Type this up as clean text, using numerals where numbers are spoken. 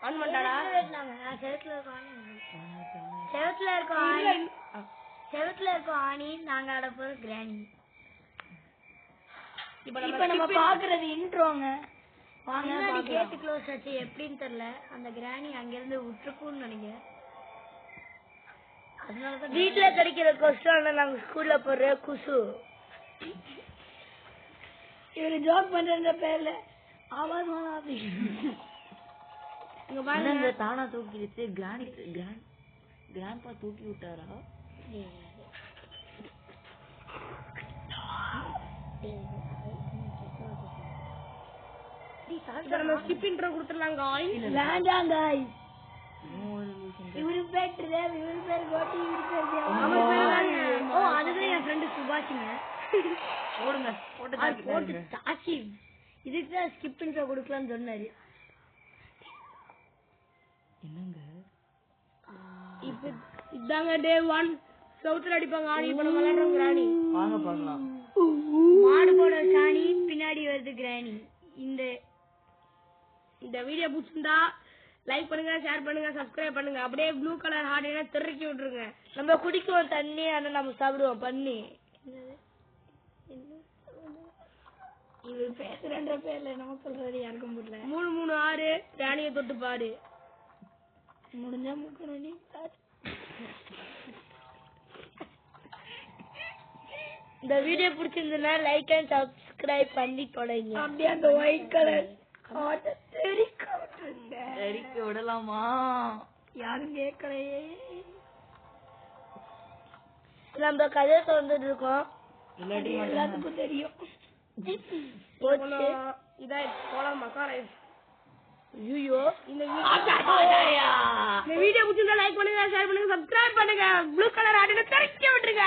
On பண்ணாடா செவத்துல இருக்கும் ஆணி நாங்க ஆட போற கிராணி. இப்ப நம்ம பாக்குறது இன்ட்ரோங்க. வாங்க கேட் க்ளோஸ் ஆச்சு எப்படின்னு தெரியல. அந்த கிராணி அங்க இருந்து விட்டுருக்கும்னு நினைக்கிறேன். அதனாலதான் வீட்டுல கிடைக்கிற கொஸ்டான நாங்க ஸ்கூல்ல போடுற குசு. இவரு ஜோக் பண்ற பேர்ல ஆவாஸ் இங்க பாருங்க தானா தூக்கிடுச்சு. கிராண்ட்பா தூக்கி விட்டாரா? நம்ம ஸ்கிப் இன்ட்ரோ கொடுத்துடலாம் गाइस. வேண்டாம் गाइस. இவரு பேர் கோட்டி இவரு பேர் ஓ அதுதான் என் ஃப்ரெண்ட் சுபாஷிங்க. போடுங்க போட்டு தாச்சி இதுக்கு தான் ஸ்கிப் இன்ட்ரோ கொடுக்கலாம்னு சொன்னாரு. என்னங்க இப்ப இதாங்க டே 1 சவுத்துல அடிப்பாங்க ஆணி. இப்ப நம்ம விளையாடுறோம் கிராணி. வாங்க பார்க்கலாம். மாடு போட சாணி பின்னாடி வருது கிராணி. இந்த வீடியோ பிடிச்சிருந்தா லைக் பண்ணுங்க, ஷேர் பண்ணுங்க, சப்ஸ்கிரைப் பண்ணுங்க. அப்படியே ப்ளூ கலர் ஹார்ட் என்ன தெருக்கி விட்டுருங்க. நம்ம குடிக்குவோம் தண்ணி, ஆனா நம்ம சாப்பிடுவோம் பண்ணி. இவரு பேசுறன்ற பேர்ல நம்ம சொல்றது யாருக்கும் புரியல. 336 ராணியை தொட்டு பாடு. முடிஞ்சா முக்கணும் நீ. இந்த வீடியோ பிடிச்சிருந்தா லைக் அண்ட் சப்ஸ்கிரைப் பண்ணி தொலைங்க. அப்படியே அந்த ஒயிட் கலர் தெரிக்க விடலாமா? யாரும் கேட்கலையே. நம்ம கதையை வந்துட்டு இருக்கோம். எல்லாத்துக்கும் தெரியும். இதான் போலாம் மசாலா. ஐயோ இந்த வீடியோ பிடிச்சிருந்தா லைக் பண்ணுங்க, ஷேர் பண்ணுங்க, சப்ஸ்கிரைப் பண்ணுங்க. ப்ளூ கலர் ஆடின தெரிக்க விட்டுருங்க.